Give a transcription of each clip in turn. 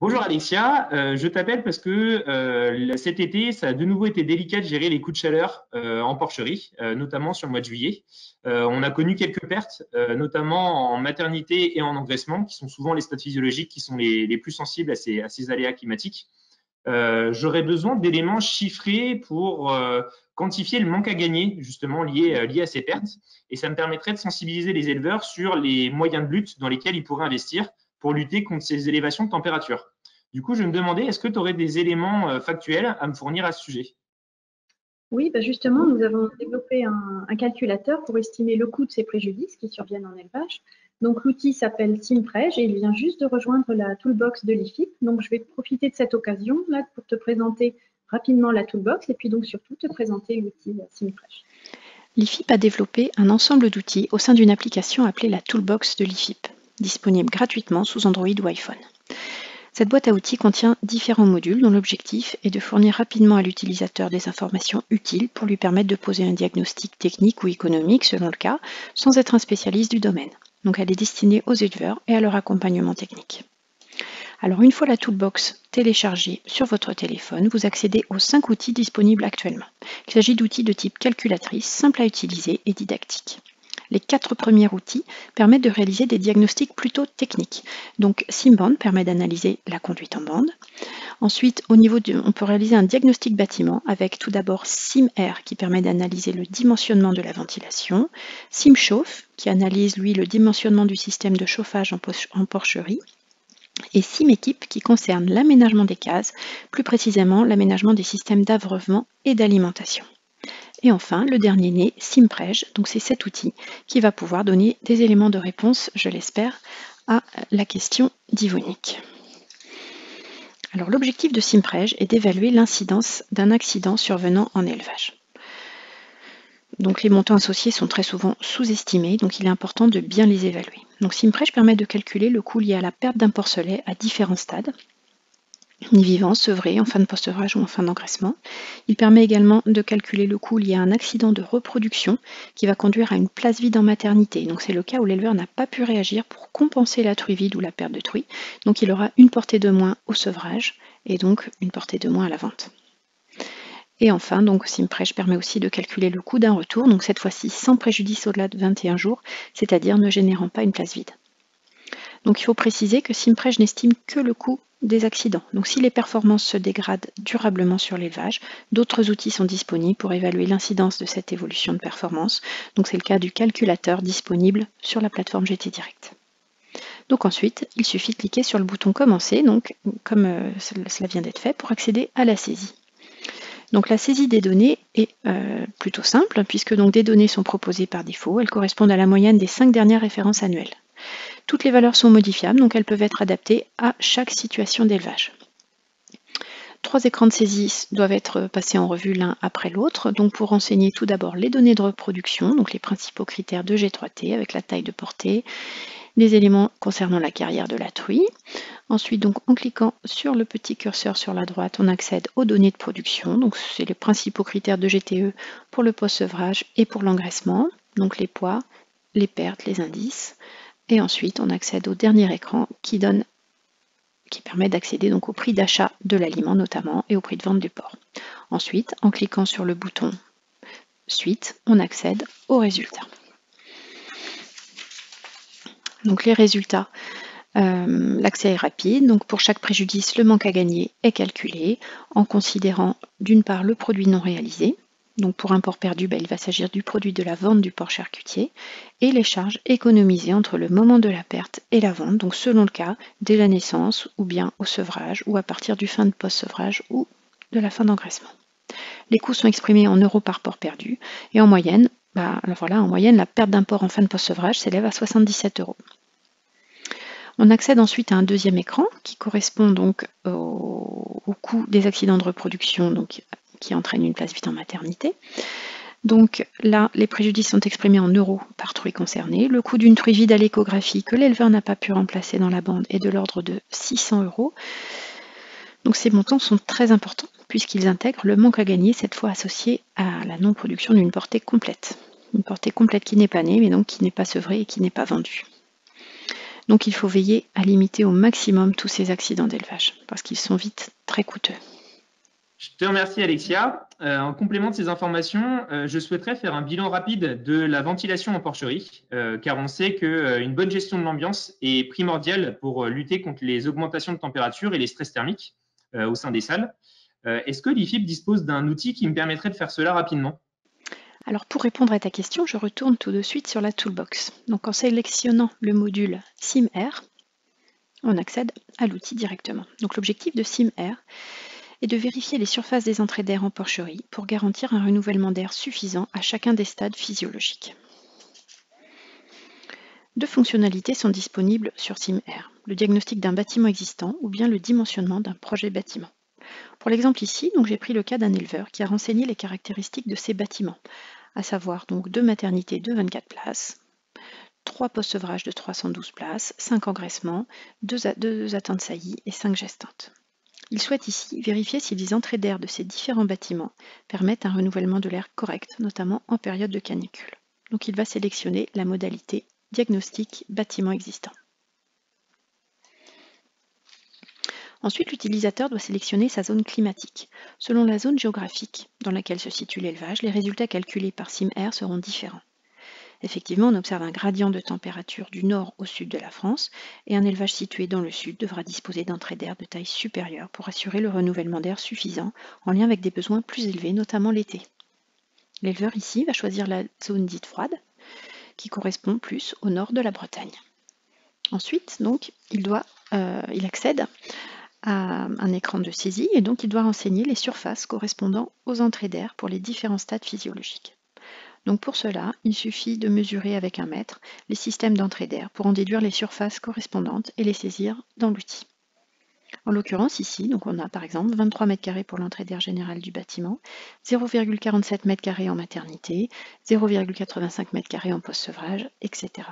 Bonjour Alexia, je t'appelle parce que cet été, ça a de nouveau été délicat de gérer les coups de chaleur en porcherie, notamment sur le mois de juillet. On a connu quelques pertes, notamment en maternité et en engraissement, qui sont souvent les stades physiologiques qui sont les plus sensibles à ces aléas climatiques. J'aurais besoin d'éléments chiffrés pour quantifier le manque à gagner, justement lié à ces pertes. Et ça me permettrait de sensibiliser les éleveurs sur les moyens de lutte dans lesquels ils pourraient investir pour lutter contre ces élévations de température. Du coup, je me demandais, est-ce que tu aurais des éléments factuels à me fournir à ce sujet? Oui, bah justement, nous avons développé un calculateur pour estimer le coût de ces préjudices qui surviennent en élevage. Donc, l'outil s'appelle SimPrege et il vient juste de rejoindre la toolbox de l'IFIP. Donc, je vais profiter de cette occasion là pour te présenter rapidement la toolbox et puis donc surtout te présenter l'outil SimPrege. L'IFIP a développé un ensemble d'outils au sein d'une application appelée la Toolbox de l'IFIP, disponible gratuitement sous Android ou iPhone. Cette boîte à outils contient différents modules dont l'objectif est de fournir rapidement à l'utilisateur des informations utiles pour lui permettre de poser un diagnostic technique ou économique selon le cas, sans être un spécialiste du domaine. Donc elle est destinée aux éleveurs et à leur accompagnement technique. Alors une fois la toolbox téléchargée sur votre téléphone, vous accédez aux 5 outils disponibles actuellement. Il s'agit d'outils de type calculatrice, simples à utiliser et didactiques. Les 4 premiers outils permettent de réaliser des diagnostics plutôt techniques. Donc SimBand permet d'analyser la conduite en bande. Ensuite, on peut réaliser un diagnostic bâtiment avec tout d'abord SimAir qui permet d'analyser le dimensionnement de la ventilation, SimChauffe qui analyse lui le dimensionnement du système de chauffage en porcherie, et SimEquipe qui concerne l'aménagement des cases, plus précisément l'aménagement des systèmes d'abreuvement et d'alimentation. Et enfin, le dernier né, SimPrege, donc c'est cet outil qui va pouvoir donner des éléments de réponse, je l'espère, à la question d'Yvonique. Alors l'objectif de SimPrege est d'évaluer l'incidence d'un accident survenant en élevage. Donc les montants associés sont très souvent sous-estimés, donc il est important de bien les évaluer. Donc SimPrege permet de calculer le coût lié à la perte d'un porcelet à différents stades, ni-vivant, sevré, en fin de post-sevrage ou en fin d'engraissement. Il permet également de calculer le coût lié à un accident de reproduction qui va conduire à une place vide en maternité. Donc c'est le cas où l'éleveur n'a pas pu réagir pour compenser la truie vide ou la perte de truie. Donc il aura une portée de moins au sevrage et donc une portée de moins à la vente. Et enfin, donc SimPrege permet aussi de calculer le coût d'un retour, donc cette fois-ci sans préjudice au-delà de 21 jours, c'est-à-dire ne générant pas une place vide. Donc il faut préciser que SimPrege n'estime que le coût des accidents. Donc si les performances se dégradent durablement sur l'élevage, d'autres outils sont disponibles pour évaluer l'incidence de cette évolution de performance. Donc c'est le cas du calculateur disponible sur la plateforme GT Direct. Donc ensuite, il suffit de cliquer sur le bouton Commencer, donc comme cela vient d'être fait, pour accéder à la saisie. Donc la saisie des données est plutôt simple, puisque donc des données sont proposées par défaut. Elles correspondent à la moyenne des 5 dernières références annuelles. Toutes les valeurs sont modifiables, donc elles peuvent être adaptées à chaque situation d'élevage. 3 écrans de saisie doivent être passés en revue l'un après l'autre, donc pour renseigner tout d'abord les données de reproduction, donc les principaux critères de G3T avec la taille de portée, les éléments concernant la carrière de la truie. Ensuite, donc, en cliquant sur le petit curseur sur la droite, on accède aux données de production, donc c'est les principaux critères de GTE pour le post-sevrage et pour l'engraissement, donc les poids, les pertes, les indices. Et ensuite, on accède au dernier écran qui permet d'accéder donc au prix d'achat de l'aliment notamment et au prix de vente du porc. Ensuite, en cliquant sur le bouton Suite, on accède aux résultats. Donc les résultats, l'accès est rapide. Donc pour chaque préjudice, le manque à gagner est calculé en considérant d'une part le produit non réalisé. Donc pour un porc perdu, il va s'agir du produit de la vente du porc charcutier et les charges économisées entre le moment de la perte et la vente, donc selon le cas, dès la naissance ou bien au sevrage ou à partir du fin de post-sevrage ou de la fin d'engraissement. Les coûts sont exprimés en euros par porc perdu et en moyenne, la perte d'un porc en fin de post-sevrage s'élève à 77 euros. On accède ensuite à un deuxième écran qui correspond donc au coût des accidents de reproduction, donc qui entraîne une place vide en maternité. Donc là, les préjudices sont exprimés en euros par truie concernée. Le coût d'une truie vide à l'échographie que l'éleveur n'a pas pu remplacer dans la bande est de l'ordre de 600 euros. Donc ces montants sont très importants puisqu'ils intègrent le manque à gagner, cette fois associé à la non-production d'une portée complète. Une portée complète qui n'est pas née, mais donc qui n'est pas sevrée et qui n'est pas vendue. Donc il faut veiller à limiter au maximum tous ces accidents d'élevage, parce qu'ils sont vite très coûteux. Je te remercie Alexia. En complément de ces informations, je souhaiterais faire un bilan rapide de la ventilation en porcherie, car on sait qu'une bonne gestion de l'ambiance est primordiale pour lutter contre les augmentations de température et les stress thermiques au sein des salles. Est-ce que l'IFIP dispose d'un outil qui me permettrait de faire cela rapidement? Alors pour répondre à ta question, je retourne tout de suite sur la toolbox. Donc en sélectionnant le module SimAir, on accède à l'outil directement. Donc l'objectif de SimAir est de vérifier les surfaces des entrées d'air en porcherie pour garantir un renouvellement d'air suffisant à chacun des stades physiologiques. Deux fonctionnalités sont disponibles sur SimAir, le diagnostic d'un bâtiment existant ou bien le dimensionnement d'un projet bâtiment. Pour l'exemple ici, j'ai pris le cas d'un éleveur qui a renseigné les caractéristiques de ses bâtiments, à savoir donc 2 maternités de 24 places, 3 post-sevrages de 312 places, 5 engraissements, 2 atteintes saillies et 5 gestantes. Il souhaite ici vérifier si les entrées d'air de ces différents bâtiments permettent un renouvellement de l'air correct, notamment en période de canicule. Donc il va sélectionner la modalité diagnostic bâtiment existant. Ensuite, l'utilisateur doit sélectionner sa zone climatique. Selon la zone géographique dans laquelle se situe l'élevage, les résultats calculés par SimAir seront différents. Effectivement, on observe un gradient de température du nord au sud de la France, et un élevage situé dans le sud devra disposer d'entrées d'air de taille supérieure pour assurer le renouvellement d'air suffisant en lien avec des besoins plus élevés, notamment l'été. L'éleveur ici va choisir la zone dite froide, qui correspond plus au nord de la Bretagne. Ensuite, il accède à un écran de saisie et donc il doit renseigner les surfaces correspondant aux entrées d'air pour les différents stades physiologiques. Donc pour cela, il suffit de mesurer avec un mètre les systèmes d'entrée d'air pour en déduire les surfaces correspondantes et les saisir dans l'outil. En l'occurrence ici, on a par exemple 23 m² pour l'entrée d'air générale du bâtiment, 0,47 m² en maternité, 0,85 m² en post-sevrage, etc.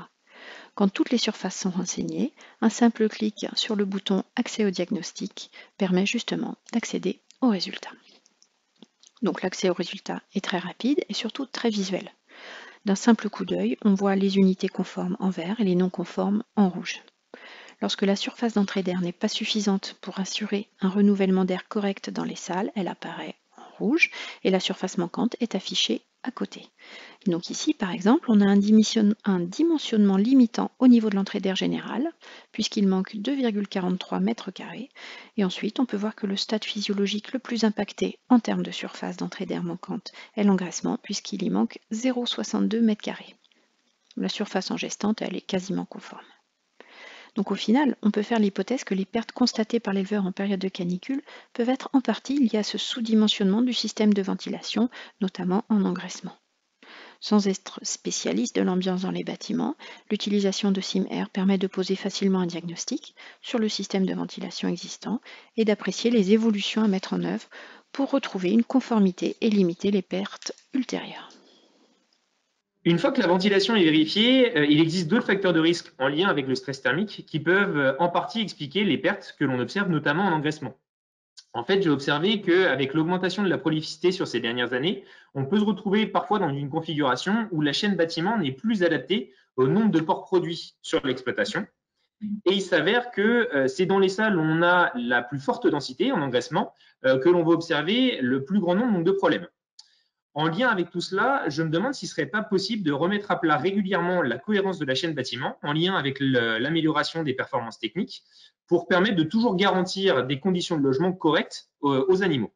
Quand toutes les surfaces sont renseignées, un simple clic sur le bouton « Accès au diagnostic » permet justement d'accéder aux résultats. Donc l'accès aux résultats est très rapide et surtout très visuel. D'un simple coup d'œil, on voit les unités conformes en vert et les non conformes en rouge. Lorsque la surface d'entrée d'air n'est pas suffisante pour assurer un renouvellement d'air correct dans les salles, elle apparaît en rouge et la surface manquante est affichée à côté. Donc ici, par exemple, on a un dimensionnement limitant au niveau de l'entrée d'air générale, puisqu'il manque 2,43 m². Et ensuite, on peut voir que le stade physiologique le plus impacté en termes de surface d'entrée d'air manquante est l'engraissement, puisqu'il y manque 0,62 m². La surface en gestante, elle est quasiment conforme. Donc au final, on peut faire l'hypothèse que les pertes constatées par l'éleveur en période de canicule peuvent être en partie liées à ce sous-dimensionnement du système de ventilation, notamment en engraissement. Sans être spécialiste de l'ambiance dans les bâtiments, l'utilisation de SimAir permet de poser facilement un diagnostic sur le système de ventilation existant et d'apprécier les évolutions à mettre en œuvre pour retrouver une conformité et limiter les pertes ultérieures. Une fois que la ventilation est vérifiée, il existe d'autres facteurs de risque en lien avec le stress thermique qui peuvent en partie expliquer les pertes que l'on observe notamment en engraissement. En fait, j'ai observé qu'avec l'augmentation de la prolificité sur ces dernières années, on peut se retrouver parfois dans une configuration où la chaîne bâtiment n'est plus adaptée au nombre de porcs produits sur l'exploitation. Et il s'avère que c'est dans les salles où on a la plus forte densité en engraissement que l'on va observer le plus grand nombre de problèmes. En lien avec tout cela, je me demande s'il ne serait pas possible de remettre à plat régulièrement la cohérence de la chaîne bâtiment en lien avec l'amélioration des performances techniques pour permettre de toujours garantir des conditions de logement correctes aux animaux.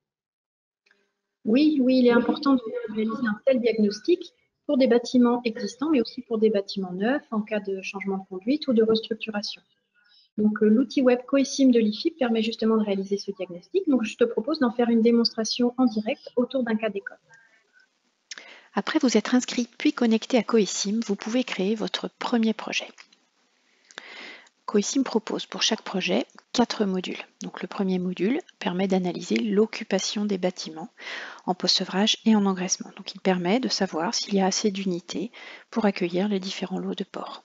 Oui, il est important de réaliser un tel diagnostic pour des bâtiments existants, mais aussi pour des bâtiments neufs en cas de changement de conduite ou de restructuration. Donc l'outil web Coesim de l'IFIP permet justement de réaliser ce diagnostic. Donc je te propose d'en faire une démonstration en direct autour d'un cas d'école. Après vous être inscrit puis connecté à Coesim, vous pouvez créer votre premier projet. Coesim propose pour chaque projet 4 modules. Donc le premier module permet d'analyser l'occupation des bâtiments en post-sevrage et en engraissement. Donc il permet de savoir s'il y a assez d'unités pour accueillir les différents lots de porcs.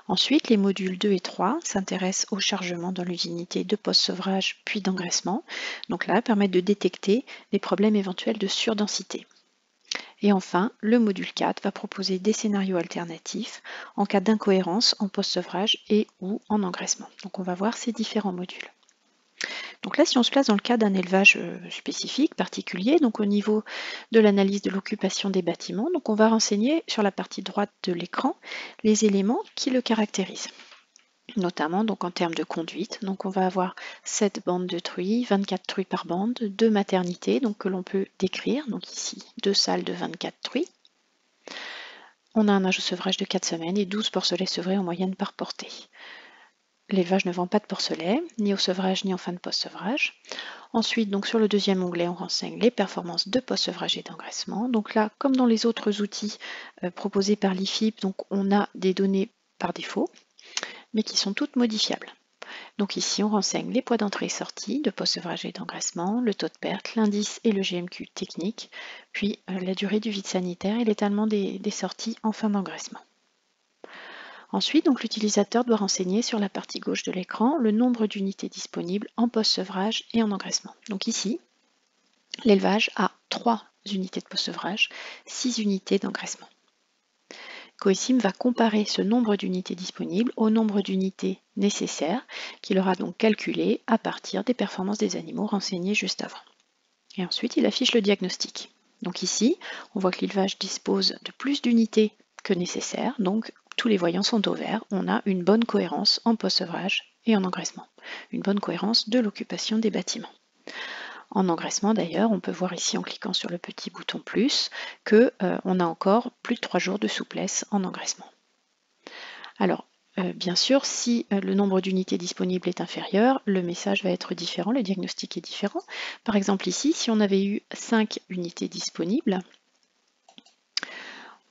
Ensuite, les modules 2 et 3 s'intéressent au chargement dans les unités de post-sevrage puis d'engraissement. Donc là, permettent de détecter les problèmes éventuels de surdensité. Et enfin, le module 4 va proposer des scénarios alternatifs en cas d'incohérence en post-sevrage et ou en engraissement. Donc on va voir ces différents modules. Donc là, si on se place dans le cas d'un élevage spécifique, particulier, donc au niveau de l'analyse de l'occupation des bâtiments, donc on va renseigner sur la partie droite de l'écran les éléments qui le caractérisent, notamment donc en termes de conduite. Donc on va avoir 7 bandes de truies, 24 truies par bande, 2 maternités donc que l'on peut décrire, donc ici 2 salles de 24 truies. On a un âge de sevrage de 4 semaines et 12 porcelets sevrés en moyenne par portée. L'élevage ne vend pas de porcelets, ni au sevrage ni en fin de post-sevrage. Ensuite, donc sur le deuxième onglet, on renseigne les performances de post-sevrage et d'engraissement. Donc là, comme dans les autres outils proposés par l'IFIP, donc on a des données par défaut, mais qui sont toutes modifiables. Donc ici, on renseigne les poids d'entrée et sortie de post-sevrage et d'engraissement, le taux de perte, l'indice et le GMQ technique, puis la durée du vide sanitaire et l'étalement des sorties en fin d'engraissement. Ensuite, donc l'utilisateur doit renseigner sur la partie gauche de l'écran le nombre d'unités disponibles en post-sevrage et en engraissement. Donc ici, l'élevage a 3 unités de post-sevrage, 6 unités d'engraissement. Coesim va comparer ce nombre d'unités disponibles au nombre d'unités nécessaires qu'il aura donc calculé à partir des performances des animaux renseignées juste avant. Et ensuite, il affiche le diagnostic. Donc ici, on voit que l'élevage dispose de plus d'unités que nécessaire, donc tous les voyants sont au vert, on a une bonne cohérence en post-sevrage et en engraissement, une bonne cohérence de l'occupation des bâtiments. En engraissement d'ailleurs, on peut voir ici en cliquant sur le petit bouton plus qu'on a encore plus de 3 jours de souplesse en engraissement. Alors, bien sûr, si le nombre d'unités disponibles est inférieur, le message va être différent, le diagnostic est différent. Par exemple ici, si on avait eu 5 unités disponibles,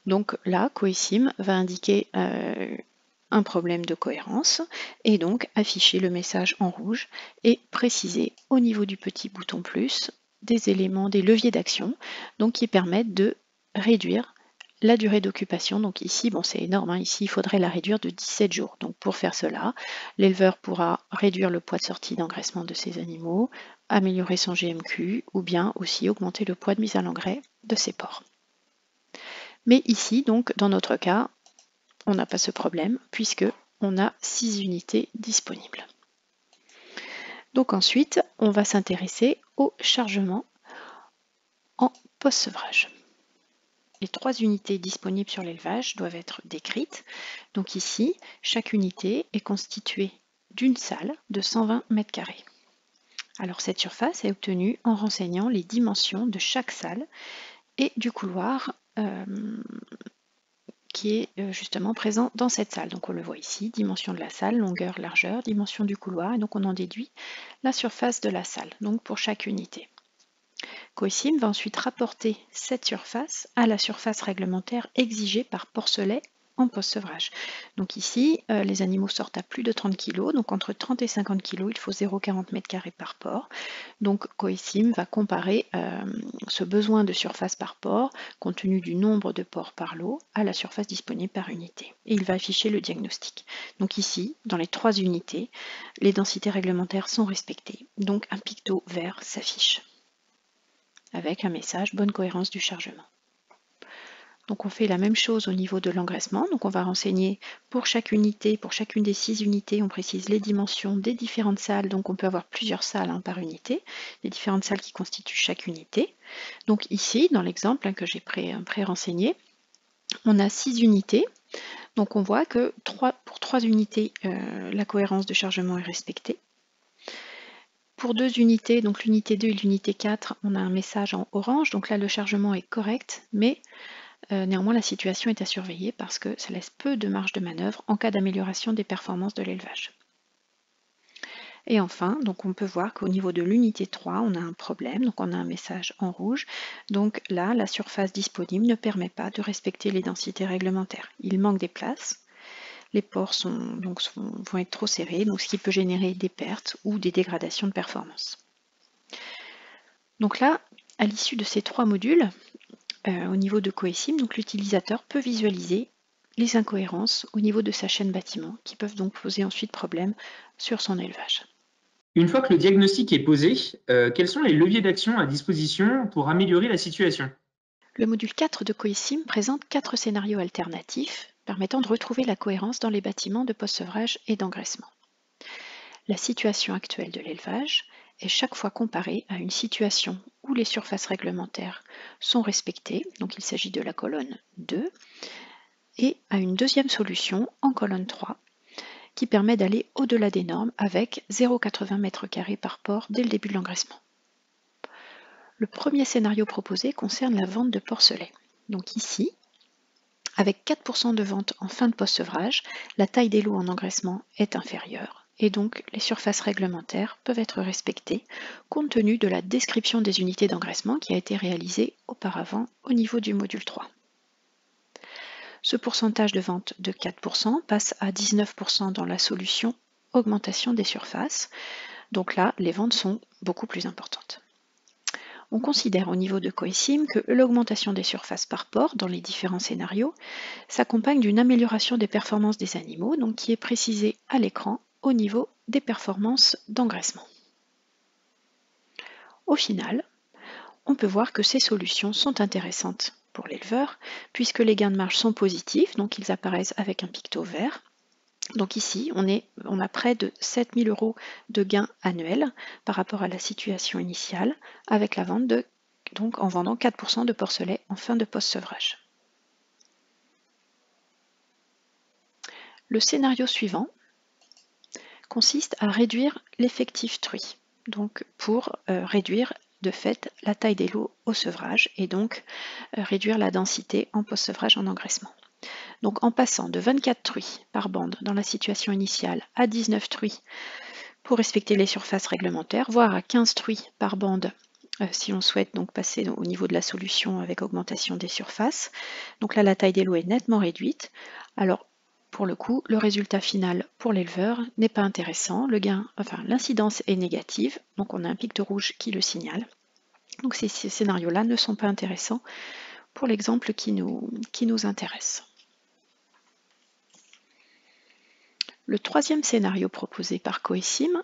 donc là, Coesim va indiquer un problème de cohérence et donc afficher le message en rouge et préciser au niveau du petit bouton plus des éléments, des leviers d'action donc qui permettent de réduire la durée d'occupation. Donc ici, bon c'est énorme, hein, ici il faudrait la réduire de 17 jours. Donc pour faire cela, l'éleveur pourra réduire le poids de sortie d'engraissement de ses animaux, améliorer son GMQ ou bien aussi augmenter le poids de mise à l'engrais de ses porcs. Mais ici, donc, dans notre cas, on n'a pas ce problème puisque on a 6 unités disponibles. Donc ensuite, on va s'intéresser au chargement en post-sevrage. Les 3 unités disponibles sur l'élevage doivent être décrites. Donc ici, chaque unité est constituée d'une salle de 120 m². Alors cette surface est obtenue en renseignant les dimensions de chaque salle et du couloir qui est justement présent dans cette salle. Donc on le voit ici, dimension de la salle, longueur, largeur, dimension du couloir, et donc on en déduit la surface de la salle, donc pour chaque unité. Coesim va ensuite rapporter cette surface à la surface réglementaire exigée par porcelet en post-sevrage. Donc ici, les animaux sortent à plus de 30 kg, donc entre 30 et 50 kg, il faut 0,40 m² par porc. Donc Coesim va comparer ce besoin de surface par porc, compte tenu du nombre de porcs par lot, à la surface disponible par unité. Et il va afficher le diagnostic. Donc ici, dans les 3 unités, les densités réglementaires sont respectées. Donc un picto vert s'affiche, avec un message bonne cohérence du chargement. Donc on fait la même chose au niveau de l'engraissement. Donc on va renseigner pour chaque unité, pour chacune des 6 unités, on précise les dimensions des différentes salles. Donc on peut avoir plusieurs salles par unité, les différentes salles qui constituent chaque unité. Donc ici, dans l'exemple que j'ai pré-renseigné, on a 6 unités. Donc on voit que pour 3 unités, la cohérence de chargement est respectée. Pour 2 unités, donc l'unité 2 et l'unité 4, on a un message en orange. Donc là, le chargement est correct, mais néanmoins, la situation est à surveiller parce que ça laisse peu de marge de manœuvre en cas d'amélioration des performances de l'élevage. Et enfin, donc on peut voir qu'au niveau de l'unité 3, on a un problème, donc on a un message en rouge. Donc là, la surface disponible ne permet pas de respecter les densités réglementaires. Il manque des places. Les ports vont être trop serrés, donc ce qui peut générer des pertes ou des dégradations de performance. Donc là, à l'issue de ces 3 modules, au niveau de Coesim, donc l'utilisateur peut visualiser les incohérences au niveau de sa chaîne bâtiment qui peuvent donc poser ensuite problème sur son élevage. Une fois que le diagnostic est posé, quels sont les leviers d'action à disposition pour améliorer la situation? Le module 4 de Coesim présente 4 scénarios alternatifs permettant de retrouver la cohérence dans les bâtiments de post-sevrage et d'engraissement. La situation actuelle de l'élevage est chaque fois comparée à une situation où les surfaces réglementaires sont respectées, donc il s'agit de la colonne 2, et à une deuxième solution en colonne 3, qui permet d'aller au-delà des normes avec 0,80 m² par porc dès le début de l'engraissement. Le premier scénario proposé concerne la vente de porcelets. Donc ici, avec 4% de vente en fin de post-sevrage, la taille des lots en engraissement est inférieure et donc les surfaces réglementaires peuvent être respectées compte tenu de la description des unités d'engraissement qui a été réalisée auparavant au niveau du module 3. Ce pourcentage de vente de 4% passe à 19% dans la solution augmentation des surfaces. Donc là, les ventes sont beaucoup plus importantes. On considère au niveau de Coesim que l'augmentation des surfaces par porc dans les différents scénarios s'accompagne d'une amélioration des performances des animaux, donc qui est précisée à l'écran au niveau des performances d'engraissement. Au final, on peut voir que ces solutions sont intéressantes pour l'éleveur, puisque les gains de marge sont positifs, donc ils apparaissent avec un picto vert. Donc ici, on a près de 7 000 € de gains annuels par rapport à la situation initiale, avec la vente donc en vendant 4% de porcelets en fin de post-sevrage. Le scénario suivant consiste à réduire l'effectif truie, donc pour réduire de fait la taille des lots au sevrage et donc réduire la densité en post-sevrage en engraissement. Donc en passant de 24 truies par bande dans la situation initiale à 19 truies pour respecter les surfaces réglementaires, voire à 15 truies par bande si on souhaite donc passer au niveau de la solution avec augmentation des surfaces. Donc là, la taille des lots est nettement réduite. Alors, pour le coup, le résultat final pour l'éleveur n'est pas intéressant. L'incidence est négative, donc on a un pic de rouge qui le signale. Donc ces scénarios-là ne sont pas intéressants pour l'exemple qui nous intéresse. Le troisième scénario proposé par Coesim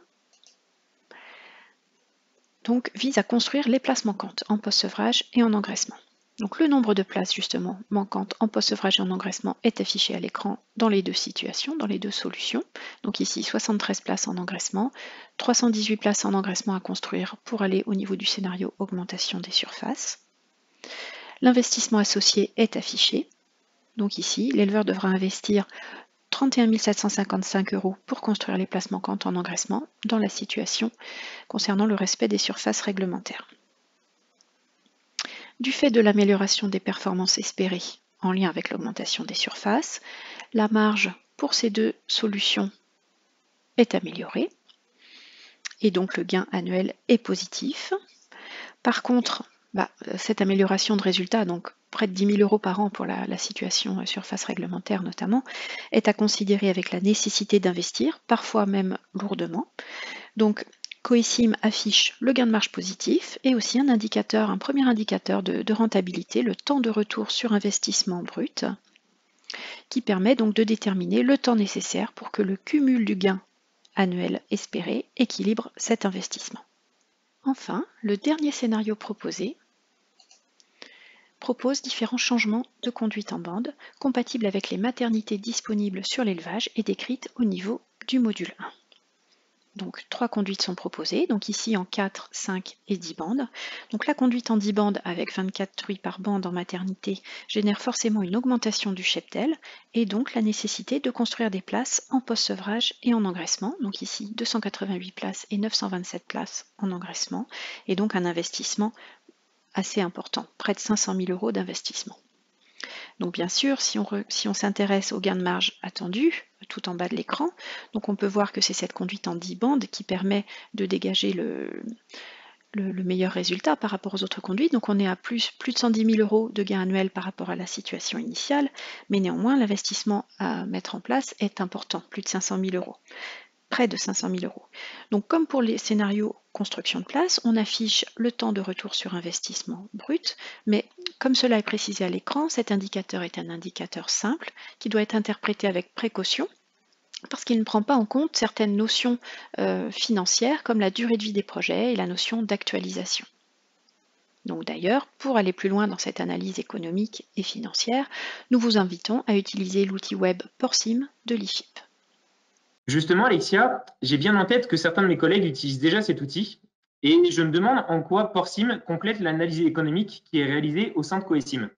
vise à construire les places manquantes en post-sevrage et en engraissement. Donc le nombre de places justement manquantes en post-sevrage et en engraissement est affiché à l'écran dans les deux situations, dans les deux solutions. Donc ici 73 places en engraissement, 318 places en engraissement à construire pour aller au niveau du scénario augmentation des surfaces. L'investissement associé est affiché. Donc ici, l'éleveur devra investir 31 755 € pour construire les places manquantes en engraissement dans la situation concernant le respect des surfaces réglementaires. Du fait de l'amélioration des performances espérées en lien avec l'augmentation des surfaces, la marge pour ces deux solutions est améliorée et donc le gain annuel est positif. Par contre, cette amélioration de résultat, donc près de 10 000 € par an pour la situation surface réglementaire notamment, est à considérer avec la nécessité d'investir, parfois même lourdement. Donc Coesim affiche le gain de marge positif et aussi un premier indicateur de rentabilité, le temps de retour sur investissement brut, qui permet donc de déterminer le temps nécessaire pour que le cumul du gain annuel espéré équilibre cet investissement. Enfin, le dernier scénario proposé propose différents changements de conduite en bande compatibles avec les maternités disponibles sur l'élevage et décrites au niveau du module 1. Donc 3 conduites sont proposées, donc ici en 4, 5 et 10 bandes. Donc la conduite en 10 bandes avec 24 truies par bande en maternité génère forcément une augmentation du cheptel et donc la nécessité de construire des places en post-sevrage et en engraissement. Donc ici 288 places et 927 places en engraissement et donc un investissement assez important, près de 500 000 € d'investissement. Donc bien sûr, si on s'intéresse au gain de marge attendu, tout en bas de l'écran, donc on peut voir que c'est cette conduite en 10 bandes qui permet de dégager le meilleur résultat par rapport aux autres conduites. Donc on est à plus de 110 000 € de gain annuel par rapport à la situation initiale, mais néanmoins l'investissement à mettre en place est important, plus de 500 000 €. Près de 500 000 €. Donc comme pour les scénarios construction de place, on affiche le temps de retour sur investissement brut, mais comme cela est précisé à l'écran, cet indicateur est un indicateur simple qui doit être interprété avec précaution parce qu'il ne prend pas en compte certaines notions financières comme la durée de vie des projets et la notion d'actualisation. Donc d'ailleurs, pour aller plus loin dans cette analyse économique et financière, nous vous invitons à utiliser l'outil web Porsim de l'IFIP. Justement, Alexia, j'ai bien en tête que certains de mes collègues utilisent déjà cet outil et je me demande en quoi Porsim complète l'analyse économique qui est réalisée au sein de Coesim.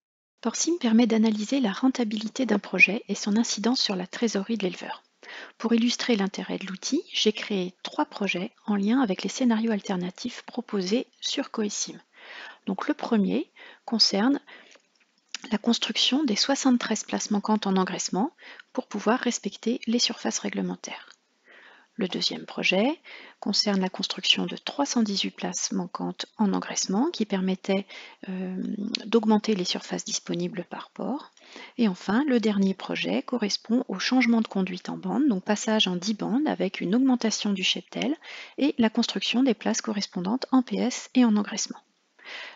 Porsim permet d'analyser la rentabilité d'un projet et son incidence sur la trésorerie de l'éleveur. Pour illustrer l'intérêt de l'outil, j'ai créé 3 projets en lien avec les scénarios alternatifs proposés sur Coesim. Donc le premier concerne la construction des 73 places manquantes en engraissement pour pouvoir respecter les surfaces réglementaires. Le deuxième projet concerne la construction de 318 places manquantes en engraissement qui permettaient d'augmenter les surfaces disponibles par port. Et enfin, le dernier projet correspond au changement de conduite en bande, donc passage en 10 bandes avec une augmentation du cheptel et la construction des places correspondantes en PS et en engraissement.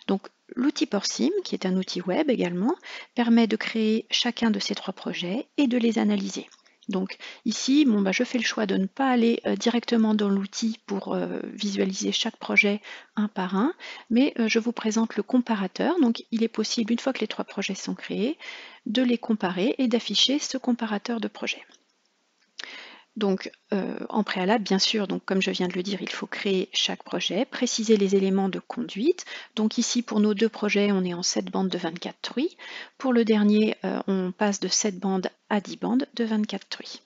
Donc, l'outil Porsim, qui est un outil web également, permet de créer chacun de ces 3 projets et de les analyser. Donc ici, je fais le choix de ne pas aller directement dans l'outil pour visualiser chaque projet un par un, mais je vous présente le comparateur. Donc il est possible, une fois que les 3 projets sont créés, de les comparer et d'afficher ce comparateur de projets. Donc en préalable, bien sûr, donc, comme je viens de le dire, il faut créer chaque projet, préciser les éléments de conduite. Donc ici, pour nos 2 projets, on est en 7 bandes de 24 truies. Pour le dernier, on passe de 7 bandes à 10 bandes de 24 truies.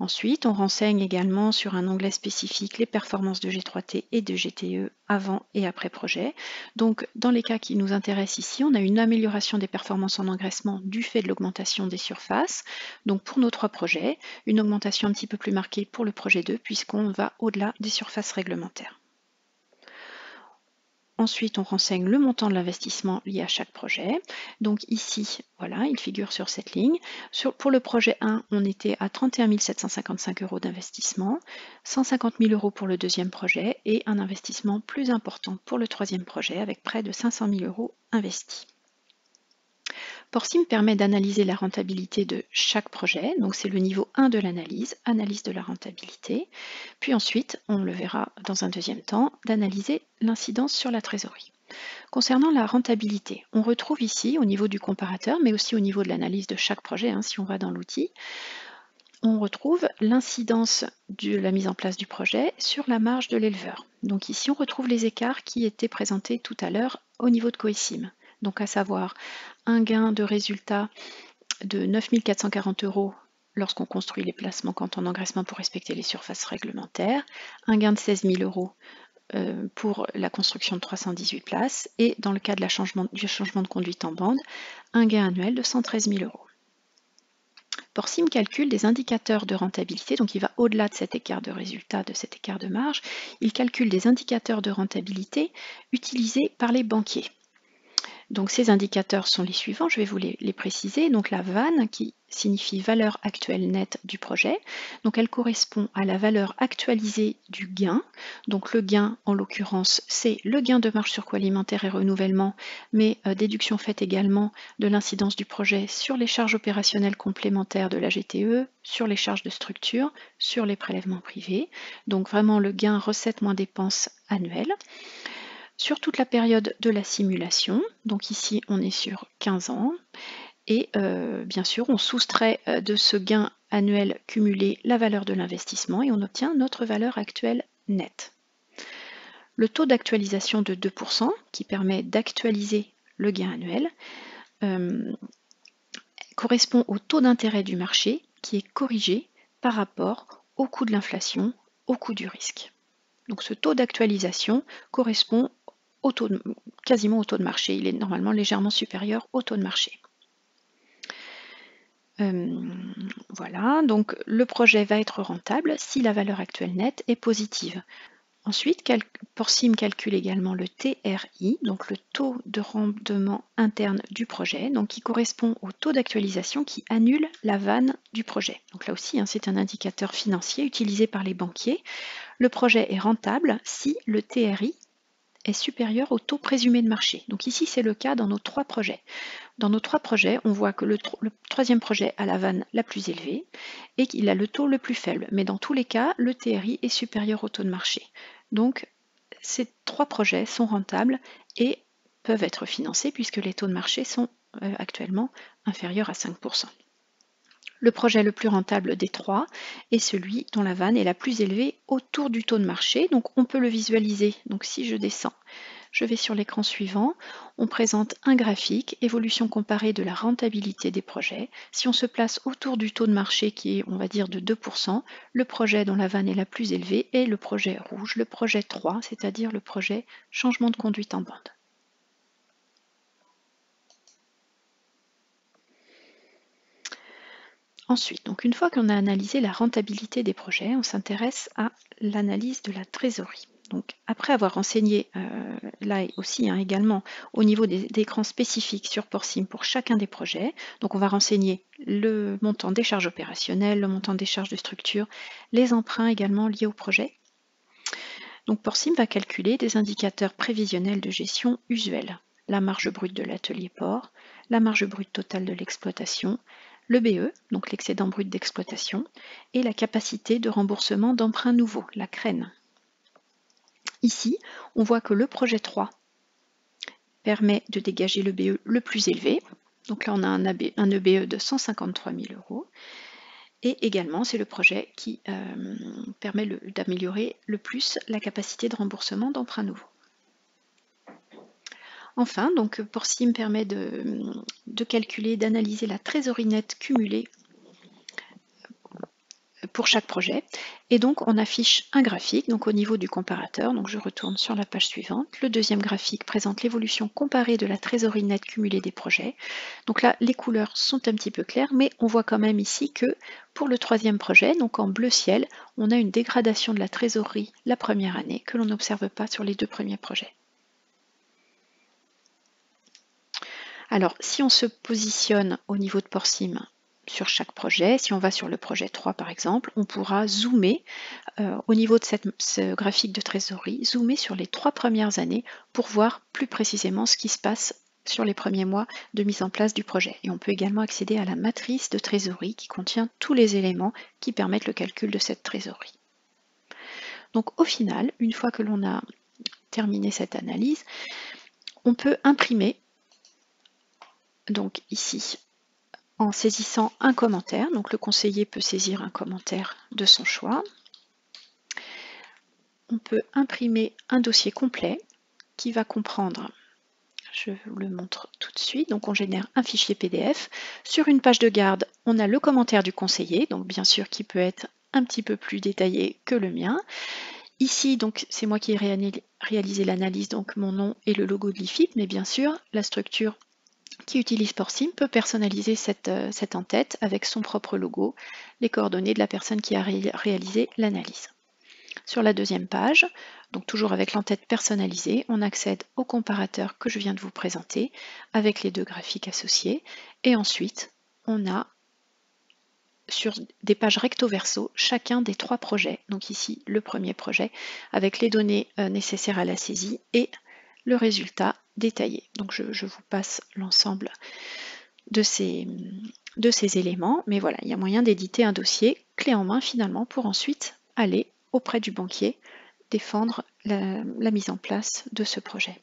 Ensuite, on renseigne également sur un onglet spécifique les performances de G3T et de GTE avant et après projet. Donc, dans les cas qui nous intéressent ici, on a une amélioration des performances en engraissement du fait de l'augmentation des surfaces. Donc, pour nos 3 projets, une augmentation un petit peu plus marquée pour le projet 2 puisqu'on va au-delà des surfaces réglementaires. Ensuite, on renseigne le montant de l'investissement lié à chaque projet. Donc ici, voilà, il figure sur cette ligne. Pour le projet 1, on était à 31 755 € d'investissement, 150 000 € pour le deuxième projet et un investissement plus important pour le troisième projet avec près de 500 000 € investis. Porsim permet d'analyser la rentabilité de chaque projet, donc c'est le niveau 1 de l'analyse, analyse de la rentabilité. Puis ensuite, on le verra dans un deuxième temps, d'analyser l'incidence sur la trésorerie. Concernant la rentabilité, on retrouve ici au niveau du comparateur, mais aussi au niveau de l'analyse de chaque projet, si on va dans l'outil, on retrouve l'incidence de la mise en place du projet sur la marge de l'éleveur. Donc ici, on retrouve les écarts qui étaient présentés tout à l'heure au niveau de Coesim. Donc à savoir un gain de résultat de 9 440 € lorsqu'on construit les places manquantes en engraissement pour respecter les surfaces réglementaires, un gain de 16 000 € pour la construction de 318 places et dans le cas du changement de conduite en bande, un gain annuel de 113 000 €. Porsim calcule des indicateurs de rentabilité, donc il va au-delà de cet écart de résultat, de cet écart de marge, il calcule des indicateurs de rentabilité utilisés par les banquiers. Donc ces indicateurs sont les suivants, je vais vous les préciser. Donc la VAN qui signifie valeur actuelle nette du projet, donc elle correspond à la valeur actualisée du gain. Donc le gain en l'occurrence c'est le gain de marge sur coût alimentaire et renouvellement, mais déduction faite également de l'incidence du projet sur les charges opérationnelles complémentaires de la GTE, sur les charges de structure, sur les prélèvements privés. Donc vraiment le gain recette moins dépenses annuelles. Sur toute la période de la simulation, donc ici on est sur 15 ans, et bien sûr on soustrait de ce gain annuel cumulé la valeur de l'investissement et on obtient notre valeur actuelle nette. Le taux d'actualisation de 2% qui permet d'actualiser le gain annuel correspond au taux d'intérêt du marché qui est corrigé par rapport au coût de l'inflation, au coût du risque. Donc ce taux d'actualisation correspond quasiment au taux de marché. Il est normalement légèrement supérieur au taux de marché. Voilà, donc le projet va être rentable si la valeur actuelle nette est positive. Ensuite, Porsim calcule également le TRI, donc le taux de rendement interne du projet, donc qui correspond au taux d'actualisation qui annule la VAN du projet. Donc là aussi, c'est un indicateur financier utilisé par les banquiers. Le projet est rentable si le TRI est supérieur au taux présumé de marché. Donc ici, c'est le cas dans nos 3 projets. Dans nos 3 projets, on voit que le troisième projet a la VAN la plus élevée et qu'il a le taux le plus faible. Mais dans tous les cas, le TRI est supérieur au taux de marché. Donc, ces 3 projets sont rentables et peuvent être financés puisque les taux de marché sont actuellement inférieurs à 5%. Le projet le plus rentable des trois est celui dont la vanne est la plus élevée autour du taux de marché. Donc on peut le visualiser. Donc si je descends, je vais sur l'écran suivant. On présente un graphique, évolution comparée de la rentabilité des projets. Si on se place autour du taux de marché qui est, on va dire, de 2%, le projet dont la vanne est la plus élevée est le projet rouge, le projet 3, c'est-à-dire le projet changement de conduite en bande. Ensuite, donc une fois qu'on a analysé la rentabilité des projets, on s'intéresse à l'analyse de la trésorerie. Donc, après avoir renseigné, là aussi également, au niveau des écrans spécifiques sur Porsim pour chacun des projets, donc on va renseigner le montant des charges opérationnelles, le montant des charges de structure, les emprunts également liés au projet. Donc Porsim va calculer des indicateurs prévisionnels de gestion usuels, la marge brute de l'atelier port, la marge brute totale de l'exploitation, le BE, donc l'excédent brut d'exploitation, et la capacité de remboursement d'emprunts nouveaux, la CREN. Ici, on voit que le projet 3 permet de dégager le BE le plus élevé. Donc là, on a un EBE de 153 000 €. Et également, c'est le projet qui permet d'améliorer le plus la capacité de remboursement d'emprunts nouveaux. Enfin, donc Porsim permet de calculer, d'analyser la trésorerie nette cumulée pour chaque projet. Et donc, on affiche un graphique donc au niveau du comparateur. Donc, je retourne sur la page suivante. Le deuxième graphique présente l'évolution comparée de la trésorerie nette cumulée des projets. Donc là, les couleurs sont un petit peu claires, mais on voit quand même ici que pour le troisième projet, donc en bleu ciel, on a une dégradation de la trésorerie la première année que l'on n'observe pas sur les deux premiers projets. Alors, si on se positionne au niveau de Porsim sur chaque projet, si on va sur le projet 3 par exemple, on pourra zoomer au niveau de ce graphique de trésorerie, zoomer sur les 3 premières années pour voir plus précisément ce qui se passe sur les premiers mois de mise en place du projet. Et on peut également accéder à la matrice de trésorerie qui contient tous les éléments qui permettent le calcul de cette trésorerie. Donc au final, une fois que l'on a terminé cette analyse, on peut imprimer, donc ici, en saisissant un commentaire. Donc le conseiller peut saisir un commentaire de son choix. On peut imprimer un dossier complet qui va comprendre, je vous le montre tout de suite, donc on génère un fichier PDF. Sur une page de garde, on a le commentaire du conseiller, donc bien sûr qui peut être un petit peu plus détaillé que le mien. Ici, donc c'est moi qui ai réalisé l'analyse, donc mon nom et le logo de l'IFIP, mais bien sûr, la structure qui utilise Porsim peut personnaliser cette en-tête avec son propre logo, les coordonnées de la personne qui a réalisé l'analyse. Sur la deuxième page, donc toujours avec l'en-tête personnalisée, on accède au comparateur que je viens de vous présenter avec les deux graphiques associés. Et ensuite, on a sur des pages recto verso chacun des 3 projets. Donc ici, le premier projet avec les données nécessaires à la saisie et le résultat détaillé. Donc je vous passe l'ensemble de ces éléments. Mais voilà, il y a moyen d'éditer un dossier clé en main finalement pour ensuite aller auprès du banquier défendre la mise en place de ce projet.